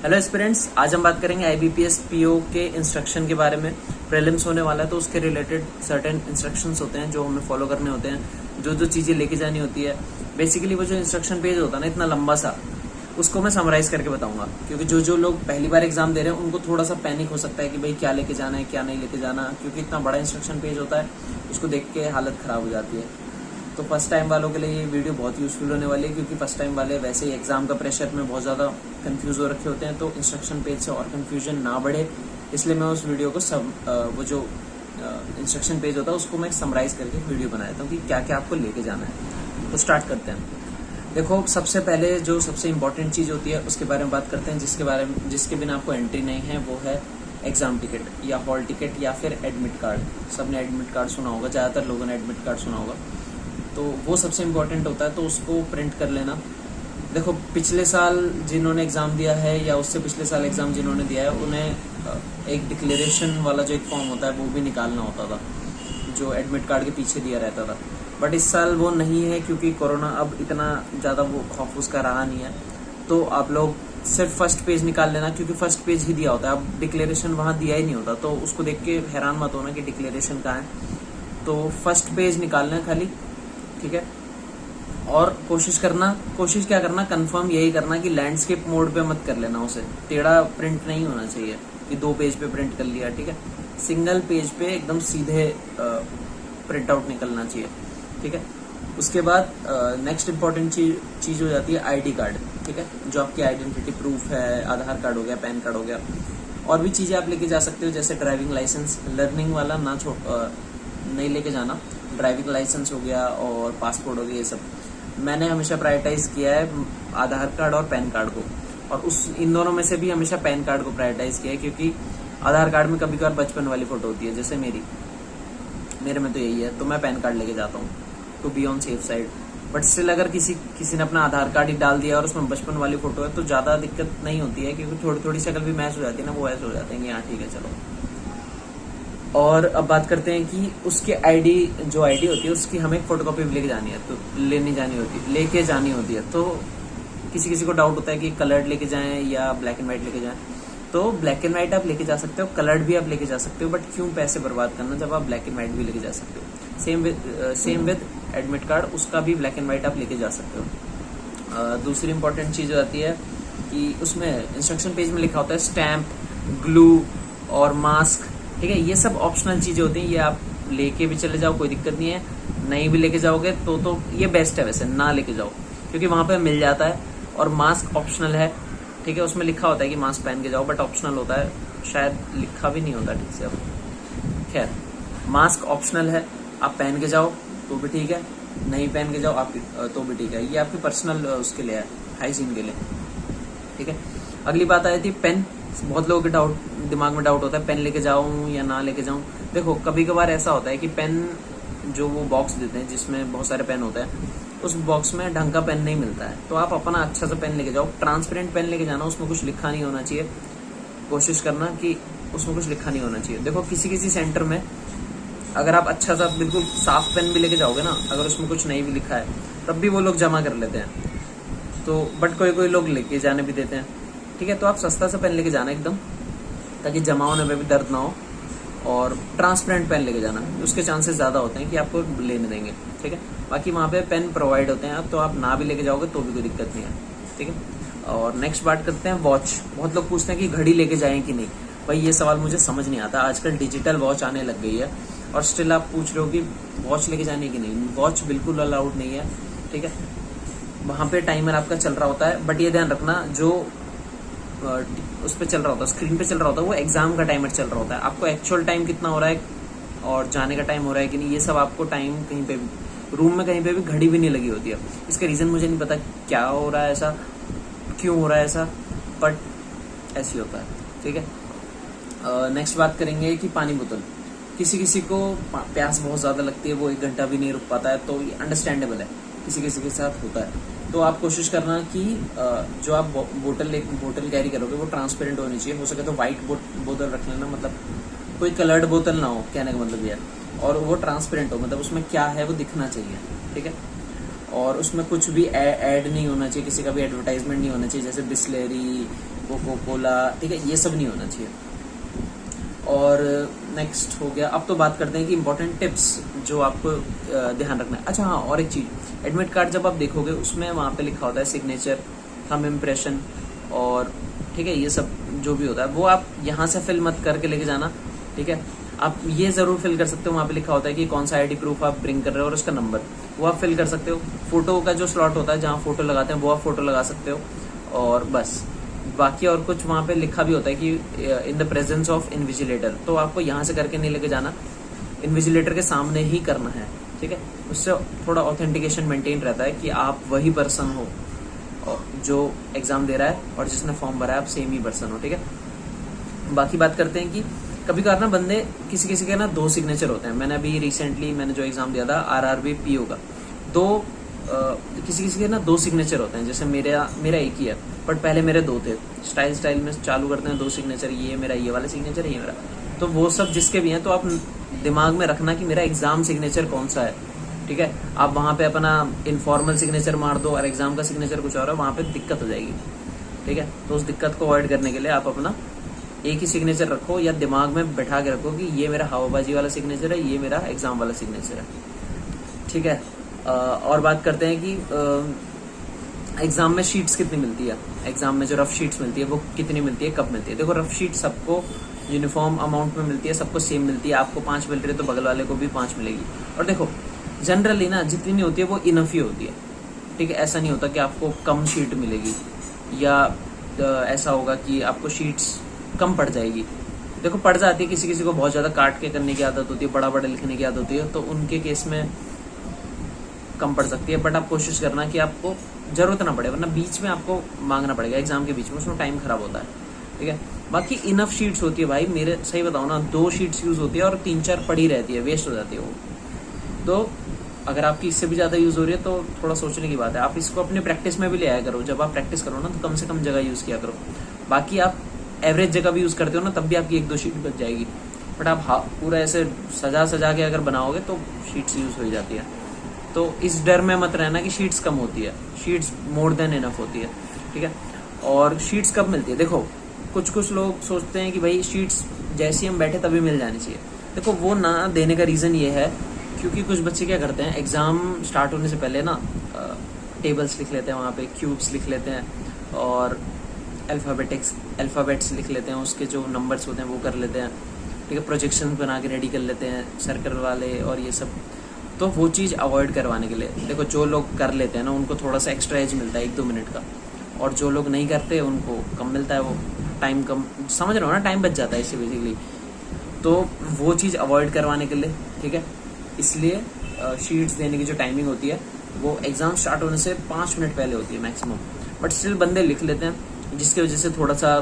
Hello aspirants, आज हम बात करेंगे आईबीपीएस पीओ के इंस्ट्रक्शन के बारे में। प्रीलिम्स होने वाला है तो उसके रिलेटेड सर्टेन इंस्ट्रक्शंस होते हैं जो हमें फॉलो करने होते हैं, जो जो चीजें लेके जानी होती है। बेसिकली वो जो इंस्ट्रक्शन पेज होता है ना, इतना लंबा सा, उसको मैं समराइज करके बताऊंगा, क्योंकि जो जो लोग पहली बार एग्जाम दे रहे हैं उनको थोड़ा सा पैनिक हो सकता है कि भाई क्या लेके जाना है क्या नहीं लेके जाना, क्योंकि इतना बड़ा इंस्ट्रक्शन पेज होता है, उसको देख के हालत खराब हो जाती है। तो फर्स्ट टाइम वालों के लिए ये वीडियो बहुत यूजफुल होने वाली है, क्योंकि फर्स्ट टाइम वाले वैसे ही एग्जाम का प्रेशर में बहुत ज़्यादा कंफ्यूज हो रखे होते हैं, तो इंस्ट्रक्शन पेज से और कंफ्यूजन ना बढ़े, इसलिए मैं उस वीडियो को वो जो इंस्ट्रक्शन पेज होता है उसको मैं समराइज करके वीडियो बनाया था कि क्या क्या आपको लेके जाना है। तो स्टार्ट करते हैं। देखो, सबसे पहले जो सबसे इम्पोर्टेंट चीज़ होती है उसके बारे में बात करते हैं, जिसके बिना आपको एंट्री नहीं है, वो है एग्जाम टिकट या हॉल टिकट या फिर एडमिट कार्ड। सबने एडमिट कार्ड सुना होगा, ज़्यादातर लोगों ने एडमिट कार्ड सुना होगा, तो वो सबसे इम्पोर्टेंट होता है, तो उसको प्रिंट कर लेना। देखो, पिछले साल जिन्होंने एग्ज़ाम दिया है या उससे पिछले साल एग्ज़ाम जिन्होंने दिया है, उन्हें एक डिक्लेरेशन वाला जो एक फॉर्म होता है वो भी निकालना होता था, जो एडमिट कार्ड के पीछे दिया रहता था। बट इस साल वो नहीं है, क्योंकि कोरोना अब इतना ज़्यादा वो खौफ उसका रहा नहीं है, तो आप लोग सिर्फ फर्स्ट पेज निकाल लेना, क्योंकि फर्स्ट पेज ही दिया होता है। अब डिक्लेरेशन वहाँ दिया ही नहीं होता, तो उसको देख के हैरान मत होना कि डिक्लेरेशन कहाँ है। तो फर्स्ट पेज निकालना है खाली, ठीक है। और कोशिश क्या करना, कंफर्म यही करना कि लैंडस्केप मोड पे मत कर लेना, उसे टेढ़ा प्रिंट नहीं होना चाहिए कि 2 पेज पे प्रिंट कर लिया, ठीक है। सिंगल पेज पे एकदम सीधे प्रिंट आउट निकलना चाहिए, ठीक है। उसके बाद नेक्स्ट इंपॉर्टेंट चीज हो जाती है आईडी कार्ड, ठीक है, जो आपकी आइडेंटिटी प्रूफ है। आधार कार्ड हो गया, पैन कार्ड हो गया, और भी चीजें आप लेके जा सकते हो, जैसे ड्राइविंग लाइसेंस। लर्निंग वाला नहीं लेके जाना। ड्राइविंग लाइसेंस हो गया और पासपोर्ट हो गया, ये सब मैंने हमेशा प्रायोरिटाइज किया है, आधार कार्ड और पैन कार्ड को। और इन दोनों में से भी हमेशा पैन कार्ड को प्रायोरिटाइज किया है, क्योंकि आधार कार्ड में कभी कभार बचपन वाली फोटो होती है, जैसे मेरे में तो यही है, तो मैं पैन कार्ड लेके जाता हूँ to be on safe side. But still अगर किसी ने अपना आधार कार्ड ही डाल दिया और उसमें बचपन वाली फोटो है, तो ज्यादा दिक्कत नहीं होती है, क्योंकि थोड़ी थोड़ी शक्ल भी मैच हो जाती है ना, वो ऐसे हो जाते हैं कि हाँ ठीक है चलो। और अब बात करते हैं कि उसकी जो आईडी होती है उसकी हमें फोटोकॉपी भी लेके जानी है, तो लेके जानी होती है। तो किसी को डाउट होता है कि कलर्ड लेके जाएं या ब्लैक एंड व्हाइट लेके जाएं, तो ब्लैक एंड व्हाइट आप लेके जा सकते हो, कलर्ड भी आप लेके जा सकते हो, बट क्यों पैसे बर्बाद करना जब आप ब्लैक एंड व्हाइट भी लेके जा सकते हो। सेम विद एडमिट कार्ड, उसका भी ब्लैक एंड व्हाइट आप लेके जा सकते हो। दूसरी इंपॉर्टेंट चीज हो जाती है कि उसमें इंस्ट्रक्शन पेज में लिखा होता है स्टैम्प, ग्लू और मास्क, ठीक है। ये सब ऑप्शनल चीजें होती हैं, ये आप लेके भी चले जाओ, कोई दिक्कत नहीं है। नहीं भी लेके जाओगे तो ये बेस्ट है, वैसे ना लेके जाओ, क्योंकि वहां पे मिल जाता है। और मास्क ऑप्शनल है, ठीक है, उसमें लिखा होता है कि मास्क पहन के जाओ, बट ऑप्शनल होता है, शायद लिखा भी नहीं होता ठीक से। अब खैर, मास्क ऑप्शनल है, आप पहन के जाओ तो भी ठीक है, नहीं पहन के जाओ आप तो भी ठीक है। ये आपकी पर्सनल उसके लिए है, हाइजीन के लिए, ठीक है। अगली बात आई थी पेन। बहुत लोगों के दिमाग में डाउट होता है पेन लेके जाऊं या ना लेके जाऊं। देखो, कभी कभार ऐसा होता है कि पेन जो वो बॉक्स देते हैं जिसमें बहुत सारे पेन होते हैं, उस बॉक्स में ढंग का पेन नहीं मिलता है, तो आप अपना अच्छा सा पेन लेके जाओ। ट्रांसपेरेंट पेन लेके जाना, उसमें कुछ लिखा नहीं होना चाहिए, कोशिश करना कि उसमें कुछ लिखा नहीं होना चाहिए। देखो, किसी सेंटर में अगर आप अच्छा सा बिल्कुल साफ पेन भी लेके जाओगे ना, अगर उसमें कुछ नहीं भी लिखा है, तब भी वो लोग जमा कर लेते हैं, तो बट कोई लोग लेके जाने भी देते हैं, ठीक है। तो आप सस्ता सा पेन लेके जाना एकदम, ताकि जमा होने में भी दर्द ना हो। और ट्रांसपेरेंट पेन लेके जाना, उसके चांसेस ज्यादा होते हैं कि आपको लेने देंगे, ठीक है। बाकी वहाँ पे पेन प्रोवाइड होते हैं, तो आप ना भी लेके जाओगे तो भी कोई दिक्कत नहीं है, ठीक है। और नेक्स्ट बात करते हैं वॉच। बहुत लोग पूछते हैं कि घड़ी लेके जाएं कि नहीं। भाई, ये सवाल मुझे समझ नहीं आता। आजकल डिजिटल वॉच आने लग गई है और स्टिल आप पूछ रहे हो कि वॉच लेके जाने की नहीं। वॉच बिल्कुल अलाउड नहीं है, ठीक है। वहां पे टाइमर आपका चल रहा होता है, बट ये ध्यान रखना, जो उस पर चल रहा होता है, स्क्रीन पे चल रहा होता है, वो एग्जाम का टाइमर चल रहा होता है। आपको एक्चुअल टाइम कितना हो रहा है और जाने का टाइम हो रहा है कि नहीं, ये सब आपको टाइम कहीं पे भी, रूम में कहीं पे भी घड़ी भी नहीं लगी होती है। इसका रीजन मुझे नहीं पता क्या हो रहा है ऐसा, क्यों हो रहा है ऐसा, बट ऐसे होता है, ठीक है। नेक्स्ट बात करेंगे कि पानी बोतल। किसी को प्यास बहुत ज्यादा लगती है, वो 1 घंटा भी नहीं रुक पाता है, तो ये अंडरस्टैंडेबल है, किसी के साथ होता है। तो आप कोशिश करना कि जो आप बोतल कैरी करोगे वो ट्रांसपेरेंट होनी चाहिए। हो सके तो व्हाइट बोतल रख लेना, मतलब कोई कलर्ड बोतल ना हो, कहने का मतलब ये है। और वो ट्रांसपेरेंट हो, मतलब उसमें क्या है वो दिखना चाहिए, ठीक है। और उसमें कुछ भी ऐड नहीं होना चाहिए, किसी का भी एडवर्टाइजमेंट नहीं होना चाहिए, जैसे बिस्लेरी कोको कोला, ठीक है, ये सब नहीं होना चाहिए। और नेक्स्ट हो गया, अब तो बात करते हैं कि इंपॉर्टेंट टिप्स जो आपको ध्यान रखना है। अच्छा हाँ, और एक चीज, एडमिट कार्ड जब आप देखोगे उसमें वहाँ पे लिखा होता है सिग्नेचर, थंब इम्प्रेशन, और ठीक है, ये सब जो भी होता है वो आप यहाँ से फिल मत करके लेके जाना, ठीक है। आप ये जरूर फिल कर सकते हो, वहाँ पे लिखा होता है कि कौन सा आईडी प्रूफ आप ब्रिंग कर रहे हो और उसका नंबर, वो आप फिल कर सकते हो। फोटो का जो स्लॉट होता है जहाँ फोटो लगाते हैं वो आप फोटो लगा सकते हो, और बस बाकी और कुछ वहाँ पे लिखा भी होता है कि in the presence of invigilator, तो आपको यहाँ से करके नहीं लेके जाना, इन्विजिलेटर के सामने ही करना है, ठीक है। उससे थोड़ा ऑथेंटिकेशन मेंटेन रहता है कि आप वही पर्सन हो जो एग्जाम दे रहा है और जिसने फॉर्म भरा है, आप सेम ही पर्सन हो, ठीक है। बाकी बात करते हैं कि कभी कभार ना बंदे किसी किसी के ना 2 सिग्नेचर होते हैं। मैंने अभी रिसेंटली मैंने जो एग्जाम दिया था RRB PO का, किसी किसी के ना 2 सिग्नेचर होते हैं। जैसे मेरा एक ही है, बट पहले मेरे 2 थे। स्टाइल में चालू करते हैं 2 सिग्नेचर, ये मेरा ये वाला सिग्नेचर है, ये मेरा। तो वो सब जिसके भी हैं तो आप दिमाग में रखना कि मेरा एग्जाम सिग्नेचर कौन सा है, ठीक है। आप वहाँ पे अपना इनफॉर्मल सिग्नेचर मार दो और एग्जाम का सिग्नेचर कुछ और है, वहाँ पे दिक्कत हो जाएगी, ठीक है। तो उस दिक्कत को अवॉइड करने के लिए आप अपना एक ही सिग्नेचर रखो, या दिमाग में बैठा के रखो कि ये मेरा हवाबाजी वाला सिग्नेचर है, ये मेरा एग्जाम वाला सिग्नेचर है, ठीक है। और बात करते हैं कि एग्जाम में शीट्स कितनी मिलती है, एग्जाम में जो रफ शीट्स मिलती है वो कितनी मिलती है, कब मिलती है। देखो, रफ शीट सबको यूनिफॉर्म अमाउंट में मिलती है, सबको सेम मिलती है। आपको 5 मिल रही है तो बगल वाले को भी 5 मिलेगी। और देखो, जनरली ना जितनी नहीं होती है वो इनफ ही होती है, ठीक है। ऐसा नहीं होता कि आपको कम शीट मिलेगी या ऐसा होगा कि आपको शीट्स कम पड़ जाएगी। देखो, पड़ जाती है, किसी किसी को बहुत ज्यादा काट के करने की आदत होती है, बड़ा बड़ा लिखने की आदत होती है, तो उनके केस में कम पड़ सकती है। बट आप कोशिश करना कि आपको जरूरत ना पड़े, वरना बीच में आपको मांगना पड़ेगा एग्जाम के बीच में, उसमें टाइम खराब होता है, ठीक है। बाकी इनफ शीट्स होती है भाई, मेरे सही बताओ ना 2 शीट्स यूज होती है और 3-4 पड़ी रहती है, वेस्ट हो जाती है वो। तो अगर आपकी इससे भी ज्यादा यूज हो रही है तो थोड़ा सोचने की बात है। आप इसको अपने प्रैक्टिस में भी ले आया करो, जब आप प्रैक्टिस करो ना तो कम से कम जगह यूज किया करो। बाकी आप एवरेज जगह भी यूज करते हो ना, तब भी आपकी 1-2 शीट बच जाएगी। बट आप पूरा ऐसे सजा के अगर बनाओगे तो शीट्स यूज हो जाती है। तो इस डर में मत रहना कि शीट्स कम होती है, शीट्स मोर देन इनफ होती है, ठीक है। और शीट्स कब मिलती है, देखो कुछ लोग सोचते हैं कि भाई शीट्स जैसे हम बैठे तभी मिल जानी चाहिए। देखो, वो ना देने का रीजन ये है क्योंकि कुछ बच्चे क्या करते हैं, एग्जाम स्टार्ट होने से पहले ना टेबल्स लिख लेते हैं, वहाँ पे क्यूब्स लिख लेते हैं और अल्फ़ाबेट्स लिख लेते हैं, उसके जो नंबर्स होते हैं वो कर लेते हैं, ठीक है। प्रोजेक्शन बना के रेडी कर लेते हैं, सर्कल वाले और ये सब। तो वो चीज़ अवॉइड करवाने के लिए देखो, जो लोग कर लेते हैं ना उनको थोड़ा सा एक्स्ट्रा एज मिलता है 1-2 मिनट का, और जो लोग नहीं करते उनको कम मिलता है, वो टाइम कम, समझ रहे हो ना, टाइम बच जाता है इससे बेसिकली। तो वो चीज़ अवॉइड करवाने के लिए, ठीक है, इसलिए शीट्स देने की जो टाइमिंग होती है वो एग्जाम स्टार्ट होने से 5 मिनट पहले होती है मैक्सिमम। बट स्टिल बंदे लिख लेते हैं, जिसकी वजह से थोड़ा सा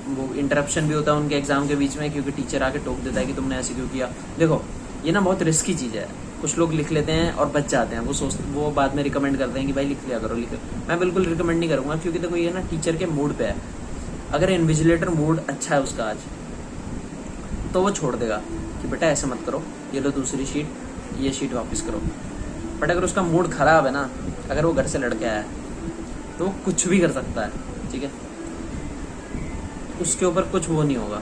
वो इंटरप्शन भी होता है उनके एग्जाम के बीच में, क्योंकि टीचर आके टोक देता है कि तुमने ऐसे क्यों किया। देखो, ये ना बहुत रिस्की चीज़ है। कुछ लोग लिख लेते हैं और बच जाते हैं, वो बाद में रिकमेंड करते हैं कि भाई लिख लिया करो, मैं बिल्कुल रिकमेंड नहीं करूँगा, क्योंकि देखो ये ना टीचर के मूड पे है। अगर इन्विजिलेटर मूड अच्छा है उसका आज, तो वो छोड़ देगा कि बेटा ऐसे मत करो, ये लो दूसरी शीट, ये शीट वापस करो। बट अगर उसका मूड खराब है ना, अगर वो घर से लड़के आया है तो वो कुछ भी कर सकता है, ठीक है। उसके ऊपर कुछ वो नहीं होगा,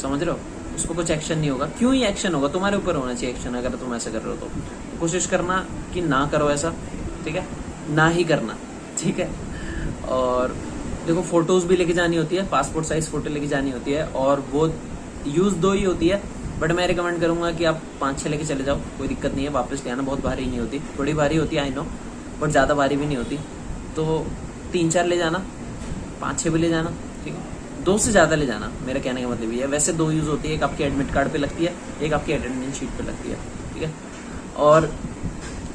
समझ रहे हो, उसको कुछ एक्शन नहीं होगा। क्यों ही एक्शन होगा, तुम्हारे ऊपर होना चाहिए एक्शन। अगर तुम ऐसा कर रहे हो तो कोशिश करना कि ना करो ऐसा, ठीक है, ना ही करना, ठीक है। और देखो, फोटोज भी लेके जानी होती है, पासपोर्ट साइज फोटो लेके जानी होती है, और वो यूज 2 ही होती है। बट मैं रिकमेंड करूंगा कि आप 5-6 लेके चले जाओ, कोई दिक्कत नहीं है, वापस ले आना, बहुत भारी नहीं होती, थोड़ी भारी होती है आई नो, बट ज़्यादा भारी भी नहीं होती। तो 3-4 ले जाना, 5-6 भी ले जाना, ठीक है। 2 से ज़्यादा ले जाना, मेरा कहने का मतलब ये है। वैसे 2 यूज़ होती है, एक आपके एडमिट कार्ड पे लगती है, एक आपकी अटेंडेंस शीट पे लगती है, ठीक है। और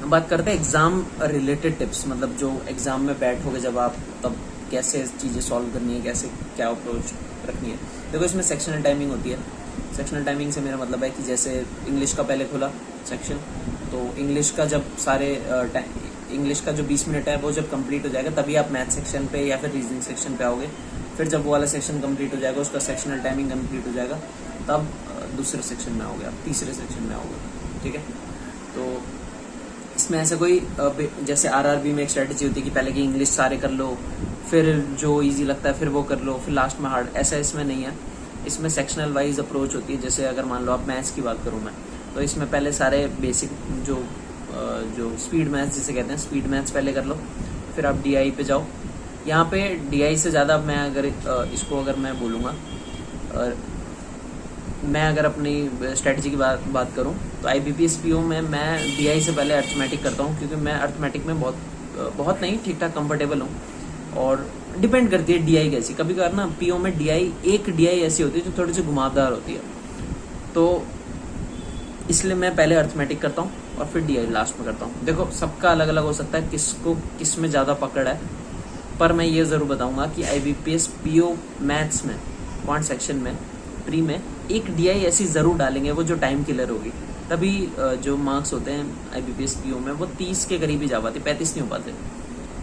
बात करते हैं एग्जाम रिलेटेड टिप्स, मतलब जो एग्जाम में बैठोगे जब आप, तब कैसे चीज़ें सॉल्व करनी है, कैसे क्या अप्रोच रखनी है। देखो, इसमें सेक्शनल टाइमिंग होती है। सेक्शनल टाइमिंग से मेरा मतलब है कि जैसे इंग्लिश का पहले खुला सेक्शन, तो इंग्लिश का जब इंग्लिश का जो 20 मिनट है वो जब कंप्लीट हो जाएगा, तभी आप मैथ सेक्शन पे या फिर रीजनिंग सेक्शन पे आओगे। फिर जब वो वाला सेक्शन कंप्लीट हो जाएगा, उसका सेक्शनल टाइमिंग कंप्लीट हो जाएगा, तब दूसरे सेक्शन में आओगे, आप तीसरे सेक्शन में आओगे, ठीक है। तो इसमें ऐसा कोई जैसे RRB में एक स्ट्रेटेजी होती है कि पहले की इंग्लिश सारे कर लो, फिर जो इजी लगता है फिर वो कर लो, फिर लास्ट में हार्ड, ऐसा इसमें नहीं है। इसमें सेक्शनल वाइज अप्रोच होती है। जैसे अगर मान लो आप मैथ्स की बात करूँ मैं, तो इसमें पहले सारे बेसिक जो स्पीड मैथ्स जिसे कहते हैं, स्पीड मैथ्स पहले कर लो, फिर आप डीआई पे जाओ। यहाँ पे डीआई से ज़्यादा मैं अगर इसको अगर मैं बोलूँगा, मैं अगर अपनी स्ट्रेटजी की बात करूँ तो IBPS PO में मैं डीआई से पहले अर्थमेटिक करता हूँ, क्योंकि मैं अर्थमेटिक में बहुत नहीं, ठीक ठाक कंफर्टेबल हूँ। और डिपेंड करती है डीआई कैसी, कभी कभार ना PO में एक डीआई ऐसी होती है जो थोड़ी सी घुमावदार होती है, तो इसलिए मैं पहले अर्थमेटिक करता हूँ और फिर डीआई लास्ट में करता हूँ। देखो सबका अलग अलग हो सकता है, किसको किस में ज़्यादा पकड़ है, पर मैं ये ज़रूर बताऊँगा कि IBPS PO मैथ्स में क्वांट सेक्शन में प्री में एक डीआई ऐसी ज़रूर डालेंगे, वो जो टाइम किलर होगी, तभी जो मार्क्स होते हैं IBPS PO में वो 30 के करीब ही जा पाते, 35 नहीं हो पाते,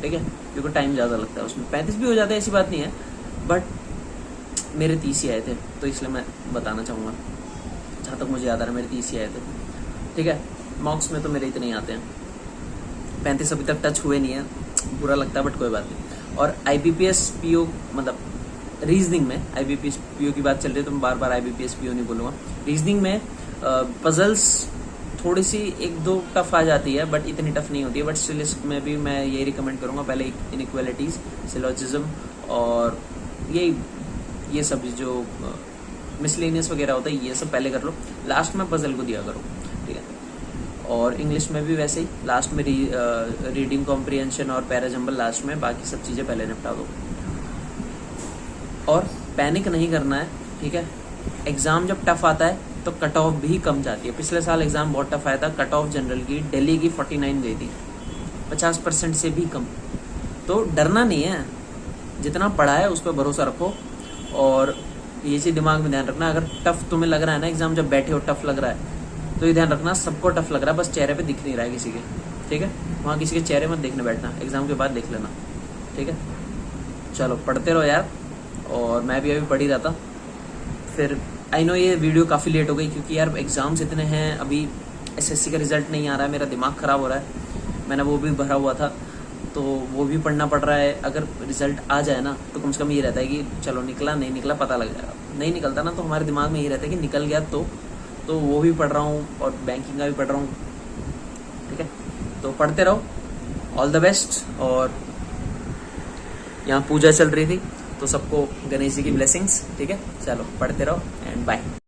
ठीक है, क्योंकि टाइम ज़्यादा लगता है उसमें। 35 भी हो जाता है, ऐसी बात नहीं है, बट मेरे 30 ही आए थे, तो इसलिए मैं बताना चाहूँगा, जहाँ तक मुझे याद आ रहा है मेरे 30 ही आए थे, ठीक है। मार्क्स में तो मेरे इतने ही आते हैं, 35 अभी तक टच हुए नहीं है, बुरा लगता है, बट कोई बात नहीं। और IBPS PO मतलब रीजनिंग में, IBPS PO की बात चल रही है तो मैं बार बार IBPS PO नहीं बोलूँगा। रीजनिंग में पजल्स थोड़ी सी एक दो टफ आ जाती है, बट इतनी टफ नहीं होती है, बट स्टिल इसमें भी मैं यही रिकमेंड करूँगा, पहले इनइक्वालिटीज़, सिलोजिज्म और ये सब जो मिसलेनियस वगैरह होता है ये सब पहले कर लो, लास्ट में पजल को दिया करो, ठीक है। और इंग्लिश में भी वैसे ही, लास्ट में रीडिंग कॉम्प्रिहेंशन और पैराजम्बल लास्ट में, बाकी सब चीज़ें पहले निपटा दो। और पैनिक नहीं करना है, ठीक है। एग्ज़ाम जब टफ आता है तो कट ऑफ भी कम जाती है। पिछले साल एग्ज़ाम बहुत टफ आया था, कट ऑफ जनरल की दिल्ली की 49 गई थी, 50% से भी कम। तो डरना नहीं है, जितना पढ़ा है उस पर भरोसा रखो। और ये चीज़ दिमाग में ध्यान रखना, अगर टफ तुम्हें लग रहा है ना एग्ज़ाम, जब बैठे हो टफ लग रहा है, तो ये ध्यान रखना सबको टफ लग रहा है, बस चेहरे पे दिख नहीं रहा है किसी के, ठीक है। वहाँ किसी के चेहरे मत देखने बैठना, एग्ज़ाम के बाद देख लेना, ठीक है। चलो पढ़ते रहो यार, और मैं भी अभी पढ़ ही रहा था। फिर आई नो ये वीडियो काफ़ी लेट हो गई, क्योंकि यार एग्ज़ाम्स इतने हैं, अभी SSC का रिजल्ट नहीं आ रहा है, मेरा दिमाग ख़राब हो रहा है। मैंने वो भी भरा हुआ था, तो वो भी पढ़ना पड़ रहा है। अगर रिजल्ट आ जाए ना तो कम से कम ये रहता है कि चलो निकला, नहीं निकला पता लग जाएगा। नहीं निकलता ना तो हमारे दिमाग में ये रहता है कि निकल गया, तो वो भी पढ़ रहा हूँ और बैंकिंग का भी पढ़ रहा हूँ, ठीक है। तो पढ़ते रहो, ऑल द बेस्ट। और यहाँ पूजा चल रही थी, तो सबको गणेश जी की ब्लेसिंग्स, ठीक है। चलो पढ़ते रहो एंड बाय।